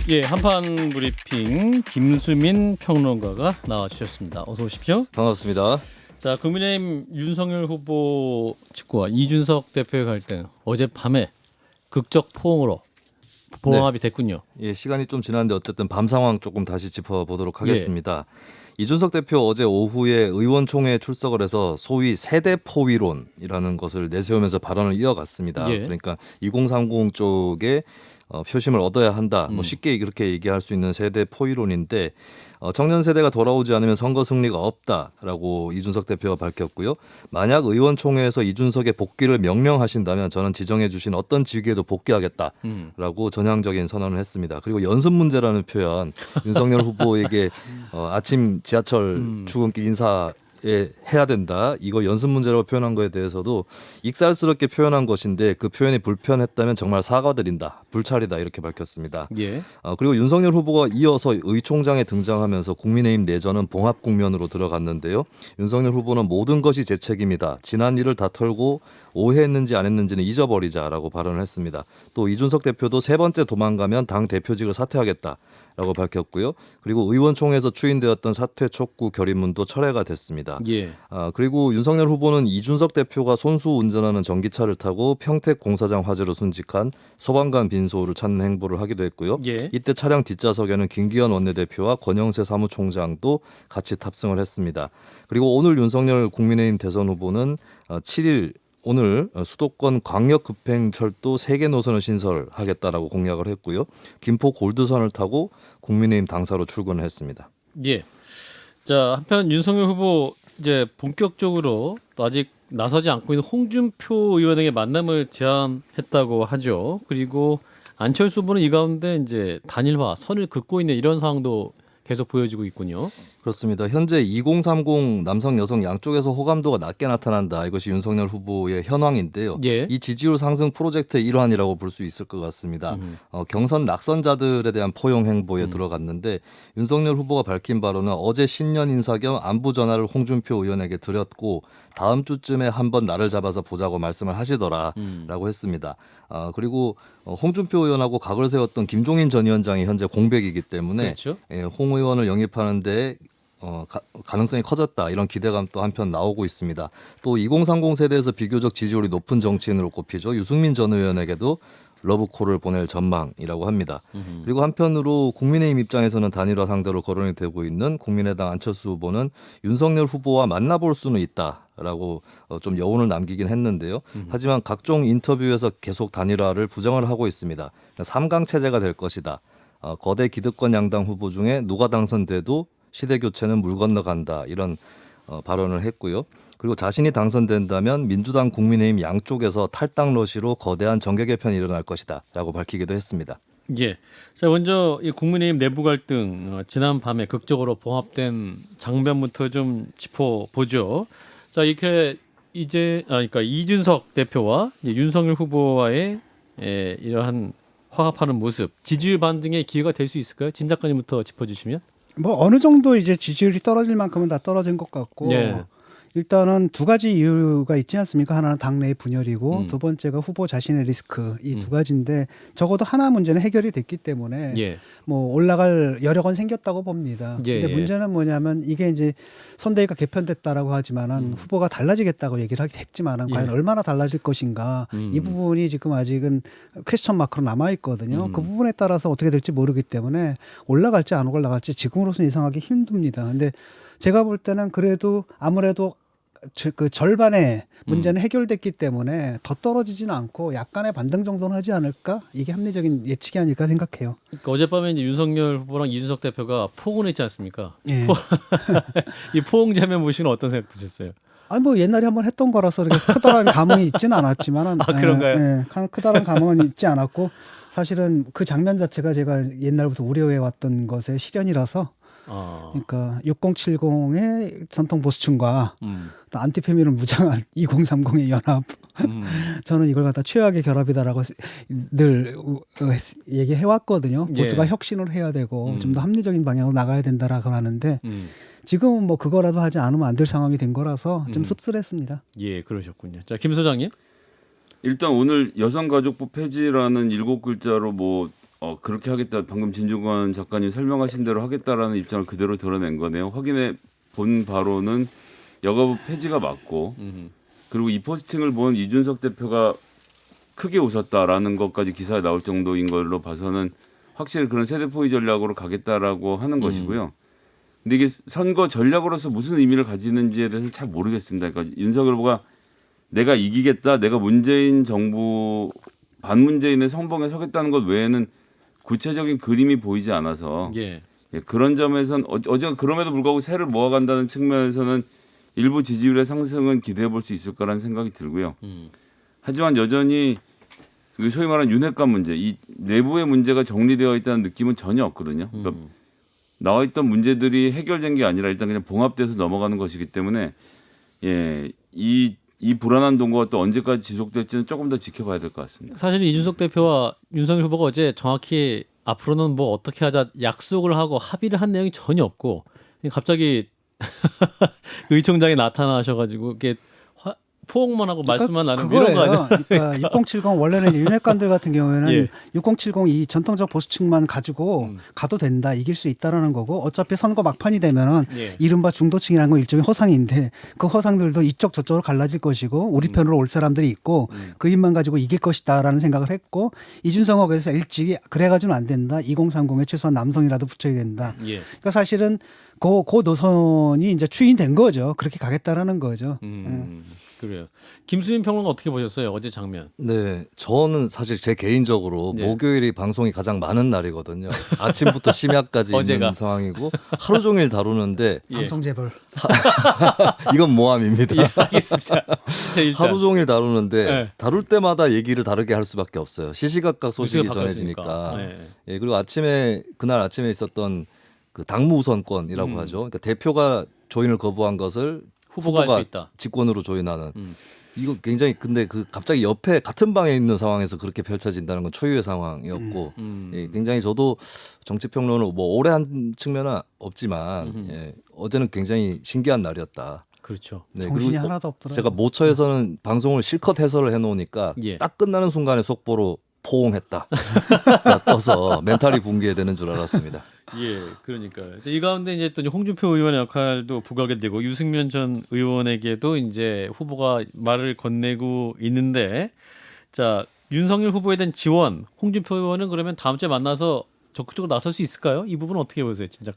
예, 한판 브리핑 김수민 평론가가 나와주셨습니다. 어서 오십시오. 반갑습니다. 자, 국민의힘 윤석열 후보 측과 이준석 대표의 갈등 어젯밤에 극적 포옹으로 봉합이 됐군요. 예, 시간이 좀 지났는데 어쨌든 밤 상황 조금 다시 짚어보도록 하겠습니다. 이준석 대표 어제 오후에 의원총회에 출석을 해서 소위 세대 포위론이라는 것을 내세우면서 발언을 이어갔습니다. 예. 그러니까 2030 쪽에 표심을 얻어야 한다. 뭐 쉽게 그렇게 얘기할 수 있는 세대 포위론인데 청년 세대가 돌아오지 않으면 선거 승리가 없다라고 이준석 대표가 밝혔고요. 만약 의원총회에서 이준석의 복귀를 명령하신다면 저는 지정해 주신 어떤 직위에도 복귀하겠다라고 전향적인 선언을 했습니다. 그리고 연습 문제라는 표현 윤석열 후보에게 아침 지하철 출근길 인사 해야 된다. 이거 연습 문제라고 표현한 거에 대해서도 익살스럽게 표현한 것인데 그 표현이 불편했다면 정말 사과드린다. 불찰이다. 이렇게 밝혔습니다. 예. 그리고 윤석열 후보가 이어서 의총장에 등장하면서 국민의힘 내전은 봉합 국면으로 들어갔는데요. 윤석열 후보는 모든 것이 제 책임이다. 지난 일을 다 털고 오해했는지 안 했는지는 잊어버리자라고 발언을 했습니다. 또 이준석 대표도 세 번째 도망가면 당 대표직을 사퇴하겠다라고 밝혔고요. 그리고 의원총회에서 추인되었던 사퇴 촉구 결의문도 철회가 됐습니다. 예. 그리고 윤석열 후보는 이준석 대표가 손수 운전하는 전기차를 타고 평택 공사장 화재로 순직한 소방관 빈소를 찾는 행보를 하기도 했고요. 예. 이때 차량 뒷좌석에는 김기현 원내대표와 권영세 사무총장도 같이 탑승을 했습니다. 그리고 오늘 윤석열 국민의힘 대선 후보는 7일 오늘 수도권 광역급행철도 3개 노선을 신설하겠다라고 공약을 했고요. 김포 골드선을 타고 국민의힘 당사로 출근을 했습니다. 예. 자, 한편 윤석열 후보 이제 본격적으로 또 아직 나서지 않고 있는 홍준표 의원에게 만남을 제안했다고 하죠. 그리고 안철수 후보는 이 가운데 이제 단일화 선을 긋고 있는 이런 상황도 계속 보여지고 있군요. 그렇습니다. 현재 2030 남성 여성 양쪽에서 호감도가 낮게 나타난다. 이것이 윤석열 후보의 현황인데요. 예. 이 지지율 상승 프로젝트의 일환이라고 볼 수 있을 것 같습니다. 경선 낙선자들에 대한 포용 행보에 들어갔는데 윤석열 후보가 밝힌 바로는 어제 신년 인사 겸 안부 전화를 홍준표 의원에게 드렸고 다음 주쯤에 한번 나를 잡아서 보자고 말씀을 하시더라라고 했습니다. 그리고 홍준표 의원하고 각을 세웠던 김종인 전 위원장이 현재 공백이기 때문에 그렇죠. 홍 의원을 영입하는데 가능성이 커졌다 이런 기대감도 한편 나오고 있습니다. 또 2030 세대에서 비교적 지지율이 높은 정치인으로 꼽히죠. 유승민 전 의원에게도 러브콜을 보낼 전망이라고 합니다. 그리고 한편으로 국민의힘 입장에서는 단일화 상대로 거론이 되고 있는 국민의당 안철수 후보는 윤석열 후보와 만나볼 수는 있다라고 좀 여운을 남기긴 했는데요. 하지만 각종 인터뷰에서 계속 단일화를 부정을 하고 있습니다. 3강 체제가 될 것이다. 거대 기득권 양당 후보 중에 누가 당선돼도 시대 교체는 물 건너간다 이런 발언을 했고요. 그리고 자신이 당선된다면 민주당 국민의힘 양쪽에서 탈당 러시로 거대한 정계 개편이 일어날 것이다라고 밝히기도 했습니다. 예. 자, 먼저 이 국민의힘 내부 갈등 지난 밤에 극적으로 봉합된 장면부터 좀 짚어보죠. 자, 이렇게 그러니까 이준석 대표와 이제 윤석열 후보와의 이러한 화합하는 모습, 지지율 반등의 기회가 될 수 있을까요? 진 작가님부터 짚어주시면. 뭐 어느 정도 이제 지지율이 떨어질 만큼은 다 떨어진 것 같고 예. 일단은 두 가지 이유가 있지 않습니까? 하나는 당내의 분열이고 두 번째가 후보 자신의 리스크 이 두 가지인데 적어도 하나 문제는 해결이 됐기 때문에 예. 뭐 올라갈 여력은 생겼다고 봅니다. 예, 근데 예. 문제는 뭐냐면 이게 이제 선대위가 개편됐다라고 하지만은 후보가 달라지겠다고 얘기를 하긴 했지만은 과연 얼마나 달라질 것인가 이 부분이 지금 아직은 퀘스천 마크로 남아 있거든요. 그 부분에 따라서 어떻게 될지 모르기 때문에 올라갈지 안 올라갈지 지금으로서는 예상하기 힘듭니다. 근데 제가 볼 때는 그래도 아무래도 그 절반의 문제는 해결됐기 때문에 더 떨어지지는 않고 약간의 반등 정도는 하지 않을까? 이게 합리적인 예측이 아닐까 생각해요. 그러니까 어젯밤에 이제 윤석열 후보랑 이준석 대표가 포옹을 했지 않습니까? 예. 이 포옹 장면 보시면 어떤 생각 드셨어요? 아니 뭐 옛날에 한번 했던 거라서 그렇게 크다란 감흥이 있지는 않았지만 그런가요? 크다란 감흥은 있지 않았고 사실은 그 장면 자체가 제가 옛날부터 우려해 왔던 것의 실현이라서 그러니까 6070의 전통 보수층과 또 안티페미를 무장한 2030의 연합 저는 이걸 갖다 최악의 결합이다라고 늘 얘기해 왔거든요. 보수가 혁신을 해야 되고 좀 더 합리적인 방향으로 나가야 된다라고 하는데 지금은 뭐 그거라도 하지 않으면 안 될 상황이 된 거라서 좀 씁쓸했습니다. 예, 그러셨군요. 자, 김 소장님. 일단 오늘 여성가족부 폐지라는 7글자로 뭐 그렇게 하겠다. 방금 진중권 작가님 설명하신 대로 하겠다라는 입장을 그대로 드러낸 거네요. 확인해 본 바로는 여가부 폐지가 맞고 그리고 이 포스팅을 본 이준석 대표가 크게 웃었다라는 것까지 기사에 나올 정도인 걸로 봐서는 확실히 그런 세대 포위 전략으로 가겠다라고 하는 것이고요. 근데 이게 선거 전략으로서 무슨 의미를 가지는지에 대해서 잘 모르겠습니다. 그러니까 윤석열 후보가 내가 이기겠다, 내가 문재인 정부 반문재인의 성봉에 서겠다는 것 외에는 구체적인 그림이 보이지 않아서 예. 그런 점에서는 어제 그럼에도 불구하고 세를 모아간다는 측면에서는 일부 지지율의 상승은 기대해 볼 수 있을 거라는 생각이 들고요. 하지만 여전히 그 소위 말하는 윤핵관 문제, 이 내부의 문제가 정리되어 있다는 느낌은 전혀 없거든요. 그러니까 나와 있던 문제들이 해결된 게 아니라 일단 그냥 봉합돼서 넘어가는 것이기 때문에 이 불안한 동거가 또 언제까지 지속될지는 조금 더 지켜봐야 될 것 같습니다. 사실 이준석 대표와 윤석열 후보가 어제 정확히 앞으로는 뭐 어떻게 하자 약속을 하고 합의를 한 내용이 전혀 없고 갑자기 의총장이 나타나셔가지고 이게 포옹만 하고 말씀만 나누고 이런 거 아니에요? 그러니까 6070 원래는 윤핵관들 같은 경우에는 예. 6070 이 전통적 보수층만 가지고 가도 된다, 이길 수 있다라는 거고 어차피 선거 막판이 되면은 예. 이른바 중도층이라는 건 일종의 허상인데 그 허상들도 이쪽 저쪽으로 갈라질 것이고 우리 편으로 올 사람들이 있고 그 힘만 가지고 이길 것이다라는 생각을 했고 이준석 후보에서 일찍이 그래가지고는 안 된다. 2030에 최소한 남성이라도 붙여야 된다. 예. 그러니까 사실은 그 노선이 이제 추인된 거죠. 그렇게 가겠다라는 거죠. 그래요. 김수민 평론가 어떻게 보셨어요? 어제 장면. 네, 저는 사실 제 개인적으로 네. 목요일이 방송이 가장 많은 날이거든요. 아침부터 심야까지 어제가. 있는 상황이고 하루 종일 다루는데 예. 방송 재벌. 이건 모함입니다. 예, 알겠습니다. 자, 일단 하루 종일 다루는데 네. 다룰 때마다 얘기를 다르게 할 수밖에 없어요. 시시각각 소식이 뉴스가 전해지니까. 바뀌었으니까. 네. 예, 그리고 그날 아침에 있었던 그 당무 우선권이라고 하죠. 그러니까 대표가 조인을 거부한 것을 후보가 할 수 있다. 직권으로 조인하는. 음. 이거 굉장히 근데 그 갑자기 옆에 같은 방에 있는 상황에서 그렇게 펼쳐진다는 건 초유의 상황이었고 예, 굉장히 저도 정치평론을 뭐 오래 한 측면은 없지만 어제는 굉장히 신기한 날이었다. 그렇죠. 네, 정신이 그리고 하나도 없더라고요. 제가 모처에서는 방송을 실컷 해설을 해놓으니까 예. 딱 끝나는 순간에 속보로 포옹했다 떠서 멘탈이 붕괴되는 줄 알았습니다. 예, 그러니까요. 이 가운데 이제 또 홍준표 의원의 역할도 부각이 되고 유승민 전 의원에게도 이제 후보가 말을 건네고 있는데, 자 윤석열 후보에 대한 지원, 홍준표 의원은 그러면 다음 주에 만나서 적극적으로 나설 수 있을까요? 이 부분은 어떻게 보세요, 진짜?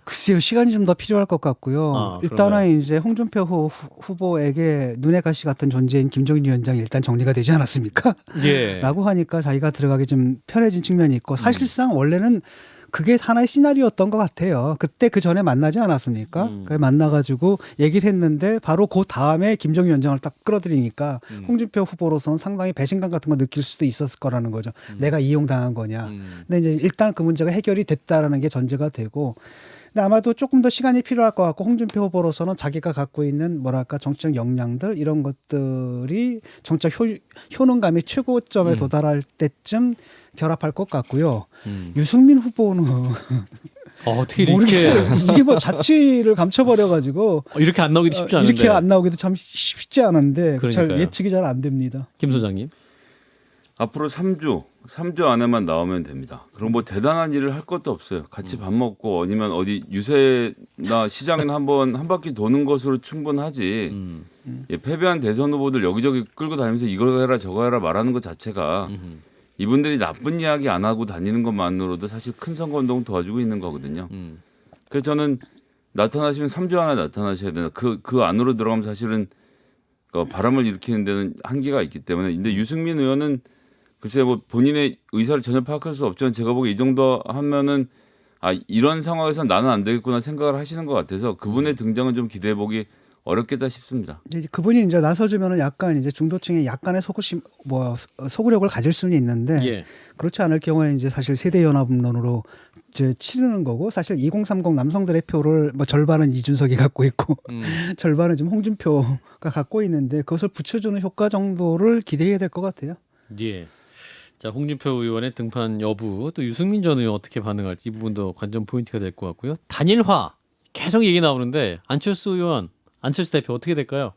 글쎄요, 시간이 좀 더 필요할 것 같고요. 아, 일단은 그런가요? 이제 홍준표 후보에게 눈의 가시 같은 존재인 김종인 위원장이 일단 정리가 되지 않았습니까? 예. 라고 하니까 자기가 들어가기 좀 편해진 측면이 있고 사실상 원래는 그게 하나의 시나리오였던 것 같아요. 그때 그 전에 만나지 않았습니까? 그래 만나가지고 얘기를 했는데 바로 그 다음에 김종인 위원장을 딱 끌어들이니까 홍준표 후보로서는 상당히 배신감 같은 거 느낄 수도 있었을 거라는 거죠. 내가 이용당한 거냐. 근데 이제 일단 그 문제가 해결이 됐다라는 게 전제가 되고. 근데 아마도 조금 더 시간이 필요할 것 같고 홍준표 후보로서는 자기가 갖고 있는 뭐랄까 정치적 역량들 이런 것들이 정책 효능감이 최고점에 도달할 때쯤 결합할 것 같고요. 유승민 후보는 어떻게 이렇게 모르겠어요. 이게 뭐 자취를 감춰버려가지고 이렇게 안 나오기도 쉽지 않은데. 이렇게 안 나오기도 참 쉽지 않은데 잘 그러니까요. 예측이 잘 안 됩니다. 김 소장님. 앞으로 3주 안에만 나오면 됩니다. 그럼 뭐 대단한 일을 할 것도 없어요. 같이 밥 먹고 아니면 어디 유세나 시장이나 한 바퀴 도는 것으로 충분하지. 예, 패배한 대선 후보들 여기저기 끌고 다니면서 이거 해라 저거 해라 말하는 것 자체가 이분들이 나쁜 이야기 안 하고 다니는 것만으로도 사실 큰 선거운동 도와주고 있는 거거든요. 그래서 저는 나타나시면 3주 안에 나타나셔야 되나. 그 안으로 들어가면 사실은 바람을 일으키는 데는 한계가 있기 때문에. 근데 유승민 의원은 글쎄 뭐 본인의 의사를 전혀 파악할 수 없지만 제가 보기에 이 정도 하면은 이런 상황에서 나는 안 되겠구나 생각을 하시는 것 같아서 그분의 등장은 좀 기대해 보기 어렵겠다 싶습니다. 이제 그분이 이제 나서주면은 약간 이제 중도층에 약간의 소구력을 가질 수는 있는데 예. 그렇지 않을 경우에 이제 사실 세대 연합론으로 이제 치르는 거고 사실 2030 남성들의 표를 뭐 절반은 이준석이 갖고 있고 절반은 지금 홍준표가 갖고 있는데 그것을 붙여주는 효과 정도를 기대해야 될 것 같아요. 예. 자, 홍준표 의원의 등판 여부, 또 유승민 전 의원 어떻게 반응할지 이 부분도 관전 포인트가 될 것 같고요. 단일화 계속 얘기 나오는데 안철수 대표 어떻게 될까요?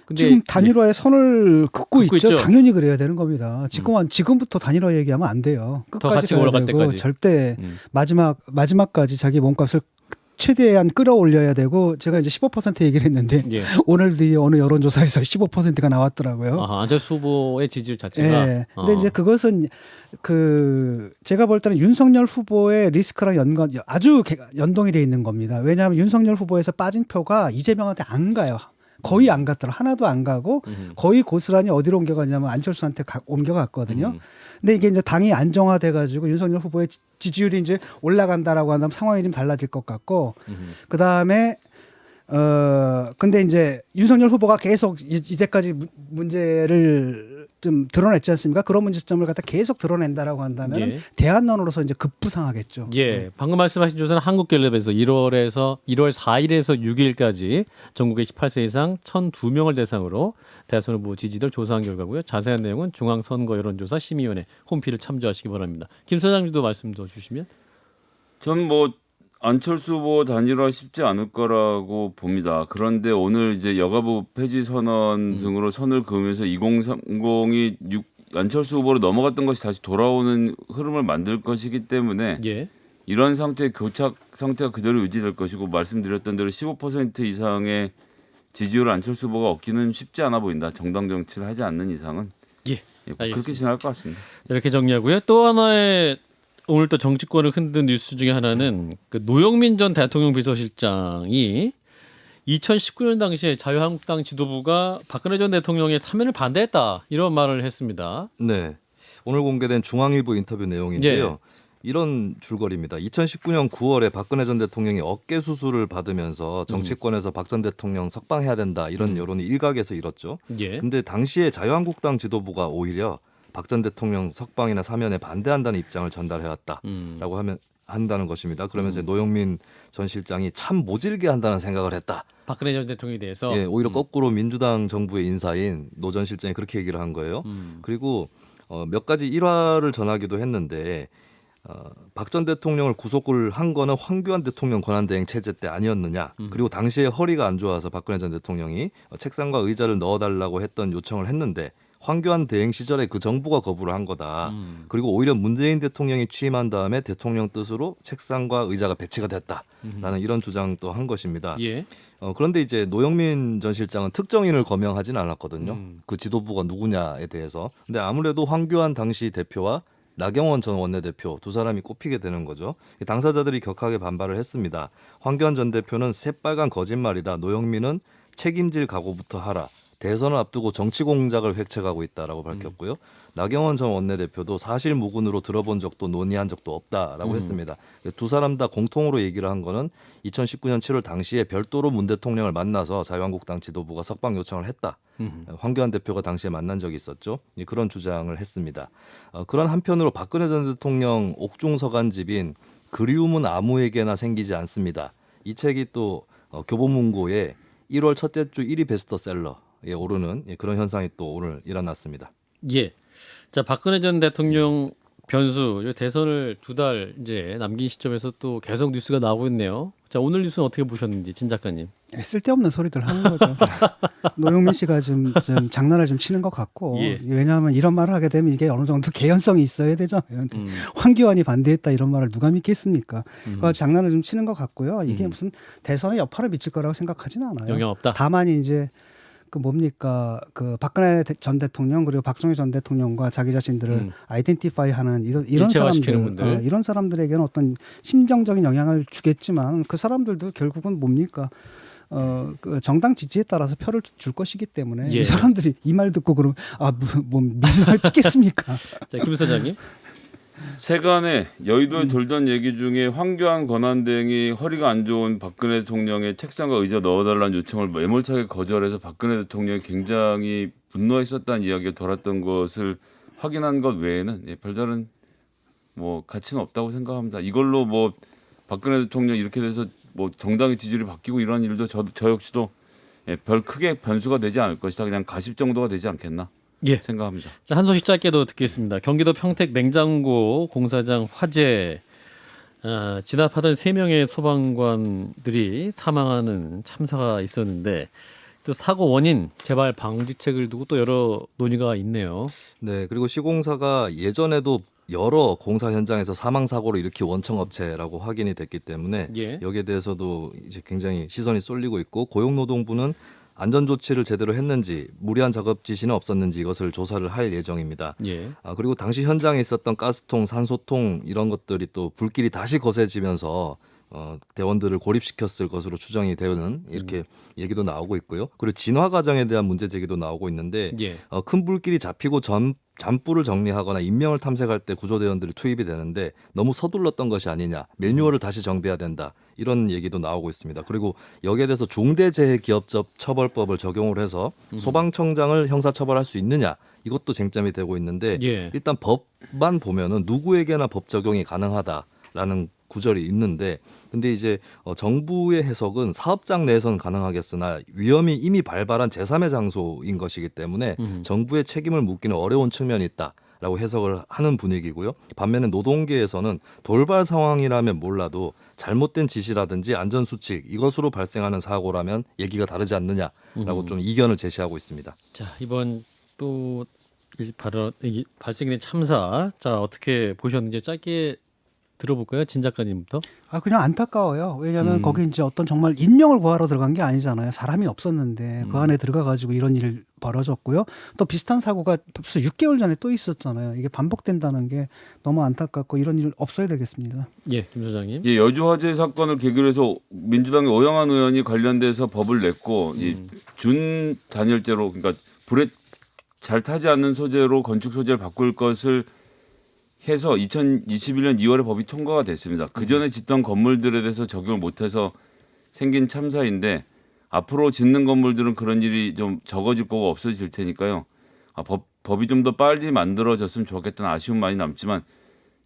근데 지금 단일화에 선을 긋고 긋고 있죠. 있죠. 당연히 그래야 되는 겁니다. 지금부터 단일화 얘기하면 안 돼요. 끝까지 같이 가야 올라갈 되고 때까지. 절대 음. 마지막까지 자기 몸값을 최대한 끌어올려야 되고 제가 이제 15% 얘기를 했는데 예. 오늘 뒤에 어느 여론조사에서 15%가 나왔더라고요. 아하, 안철수 후보의 지지율 자체가. 예. 근데 이제 그것은 제가 볼 때는 윤석열 후보의 리스크랑 아주 연동이 돼 있는 겁니다. 왜냐하면 윤석열 후보에서 빠진 표가 이재명한테 안 가요. 거의 안 갔더라. 하나도 안 가고 거의 고스란히 어디로 옮겨가냐면 안철수한테 옮겨갔거든요. 근데 이게 이제 당이 안정화돼 가지고 윤석열 후보의 지지율이 이제 올라간다라고 한다면 상황이 좀 달라질 것 같고 그다음에 근데 이제 윤석열 후보가 계속 이제까지 문제를 좀 드러냈지 않습니까? 그런 문제점을 갖다 계속 드러낸다라고 한다면 예. 대안론으로서 이제 급부상하겠죠. 예, 방금 말씀하신 조사는 한국갤럽에서 1월 4일에서 6일까지 전국의 18세 이상 1,002명을 대상으로 대선 후보 지지를 조사한 결과고요. 자세한 내용은 중앙선거 여론조사 심의위원회 홈페이지를 참조하시기 바랍니다. 김 소장님도 말씀 더 주시면. 전 뭐 안철수 후보 단일화 쉽지 않을 거라고 봅니다. 그런데 오늘 이제 여가부 폐지 선언 등으로 선을 그으면서 2030이 안철수 후보로 넘어갔던 것이 다시 돌아오는 흐름을 만들 것이기 때문에 예. 이런 상태의 교착 상태가 그대로 유지될 것이고 말씀드렸던 대로 15% 이상의 지지율을 안철수 후보가 얻기는 쉽지 않아 보인다. 정당 정치를 하지 않는 이상은 예. 그렇게 알겠습니다. 지나갈 것 같습니다. 이렇게 정리하고요. 또 하나의 오늘 또 정치권을 흔든 뉴스 중에 하나는 그 노영민 전 대통령 비서실장이 2019년 당시에 자유한국당 지도부가 박근혜 전 대통령의 사면을 반대했다 이런 말을 했습니다. 네. 오늘 공개된 중앙일보 인터뷰 내용인데요. 예. 이런 줄거리입니다. 2019년 9월에 박근혜 전 대통령이 어깨 수술을 받으면서 정치권에서 박 전 대통령 석방해야 된다 이런 여론이 일각에서 일었죠. 예. 근데 당시에 자유한국당 지도부가 오히려 박 전 대통령 석방이나 사면에 반대한다는 입장을 전달해왔다라고 한다는 것입니다. 그러면서 노영민 전 실장이 참 모질게 한다는 생각을 했다. 박근혜 전 대통령에 대해서. 예, 오히려 거꾸로 민주당 정부의 인사인 노 전 실장이 그렇게 얘기를 한 거예요. 그리고 몇 가지 일화를 전하기도 했는데 박 전 대통령을 구속을 한 거는 황교안 대통령 권한대행 체제 때 아니었느냐. 그리고 당시에 허리가 안 좋아서 박근혜 전 대통령이 책상과 의자를 넣어달라고 했던 요청을 했는데 황교안 대행 시절에 그 정부가 거부를 한 거다. 그리고 오히려 문재인 대통령이 취임한 다음에 대통령 뜻으로 책상과 의자가 배치가 됐다라는 이런 주장도 한 것입니다. 예. 그런데 이제 노영민 전 실장은 특정인을 거명하지는 않았거든요. 그 지도부가 누구냐에 대해서. 근데 아무래도 황교안 당시 대표와 나경원 전 원내대표 두 사람이 꼽히게 되는 거죠. 당사자들이 격하게 반발을 했습니다. 황교안 전 대표는 새빨간 거짓말이다. 노영민은 책임질 각오부터 하라. 대선을 앞두고 정치 공작을 획책하고 있다라고 밝혔고요. 나경원 전 원내대표도 사실 무근으로 들어본 적도 논의한 적도 없다라고 했습니다. 두 사람 다 공통으로 얘기를 한 거는 2019년 7월 당시에 별도로 문 대통령을 만나서 자유한국당 지도부가 석방 요청을 했다. 황교안 대표가 당시에 만난 적이 있었죠. 그런 주장을 했습니다. 그런 한편으로 박근혜 전 대통령 옥중 서간집인 그리움은 아무에게나 생기지 않습니다. 이 책이 또 교보문고의 1월 첫째 주 1위 베스트셀러에 오르는 그런 현상이 또 오늘 일어났습니다. 예. 자, 박근혜 전 대통령 변수 대선을 2달 이제 남긴 시점에서 또 계속 뉴스가 나오고 있네요. 자, 오늘 뉴스는 어떻게 보셨는지 진 작가님. 쓸데없는 소리들 하는 거죠. 노영민 씨가 좀 장난을 좀 치는 것 같고 예. 왜냐하면 이런 말을 하게 되면 이게 어느 정도 개연성이 있어야 되잖아요. 황교안이 반대했다 이런 말을 누가 믿겠습니까? 그 장난을 좀 치는 것 같고요. 이게 무슨 대선에 여파를 미칠 거라고 생각하지는 않아요. 영향 없다. 다만 이제 그 뭡니까 그 박근혜 전 대통령 그리고 박정희 전 대통령과 자기 자신들을 아이덴티파이하는 이런 일체화시키는 사람들 분들. 이런 사람들에게는 어떤 심정적인 영향을 주겠지만 그 사람들도 결국은 뭡니까 그 정당 지지에 따라서 표를 줄 것이기 때문에 예. 이 사람들이 이 말 듣고 그러면 뭐 민주당을 찍겠습니까? 자, 김 소장님. 세간에 여의도에 돌던 얘기 중에 황교안 권한대행이 허리가 안 좋은 박근혜 대통령의 책상과 의자 넣어달라는 요청을 매몰차게 거절해서 박근혜 대통령이 굉장히 분노했었다는 이야기가 돌았던 것을 확인한 것 외에는 별다른 뭐 가치는 없다고 생각합니다. 이걸로 뭐 박근혜 대통령 이렇게 돼서 뭐 정당의 지지율이 바뀌고 이런 일도 저 역시도 별 크게 변수가 되지 않을 것이다. 그냥 가십 정도가 되지 않겠나 예. 생각합니다. 자, 한 소식 짧게도 듣겠습니다. 경기도 평택 냉장고 공사장 화재 진압하던 3명의 소방관들이 사망하는 참사가 있었는데 또 사고 원인 재발 방지책을 두고 또 여러 논의가 있네요. 네, 그리고 시공사가 예전에도 여러 공사 현장에서 사망 사고를 일으킨 원청 업체라고 확인이 됐기 때문에 예. 여기에 대해서도 이제 굉장히 시선이 쏠리고 있고 고용노동부는 안전 조치를 제대로 했는지 무리한 작업 지시는 없었는지 이것을 조사를 할 예정입니다. 예. 그리고 당시 현장에 있었던 가스통, 산소통 이런 것들이 또 불길이 다시 거세지면서 대원들을 고립시켰을 것으로 추정이 되는 이렇게 얘기도 나오고 있고요. 그리고 진화 과정에 대한 문제 제기도 나오고 있는데 예. 큰 불길이 잡히고 잔불을 정리하거나 인명을 탐색할 때 구조대원들이 투입이 되는데 너무 서둘렀던 것이 아니냐. 매뉴얼을 다시 정비해야 된다. 이런 얘기도 나오고 있습니다. 그리고 여기에 대해서 중대재해기업처벌법을 적용을 해서 소방청장을 형사처벌할 수 있느냐. 이것도 쟁점이 되고 있는데 예. 일단 법만 보면은 누구에게나 법 적용이 가능하다라는 구절이 있는데 근데 이제 정부의 해석은 사업장 내에서는 가능하겠으나 위험이 이미 발발한 제3의 장소인 것이기 때문에 정부의 책임을 묻기는 어려운 측면이 있다라고 해석을 하는 분위기고요. 반면에 노동계에서는 돌발 상황이라면 몰라도 잘못된 지시라든지 안전수칙 이것으로 발생하는 사고라면 얘기가 다르지 않느냐라고 좀 이견을 제시하고 있습니다. 자, 이번 또 발생된 참사 자 어떻게 보셨는지 짧게 들어볼까요? 진 작가님부터. 그냥 안타까워요. 왜냐하면 거기 이제 어떤 정말 인명을 구하러 들어간 게 아니잖아요. 사람이 없었는데 그 안에 들어가 가지고 이런 일이 벌어졌고요. 또 비슷한 사고가 벌써 6개월 전에 또 있었잖아요. 이게 반복된다는 게 너무 안타깝고 이런 일 없어야 되겠습니다. 예, 김 소장님. 예, 여주 화재 사건을 계기로 해서 민주당의 오영환 의원이 관련돼서 법을 냈고 이 준 단열재로 그러니까 불에 잘 타지 않는 소재로 건축 소재를 바꿀 것을 해서 2021년 2월에 법이 통과가 됐습니다. 그 전에 짓던 건물들에 대해서 적용을 못해서 생긴 참사인데 앞으로 짓는 건물들은 그런 일이 좀 적어질 거고 없어질 테니까요. 법이 좀 더 빨리 만들어졌으면 좋겠다는 아쉬움 많이 남지만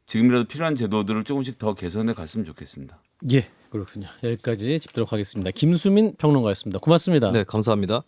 지금이라도 필요한 제도들을 조금씩 더 개선해 갔으면 좋겠습니다. 예, 그렇군요. 여기까지 짚도록 하겠습니다. 김수민 평론가였습니다. 고맙습니다. 네, 감사합니다.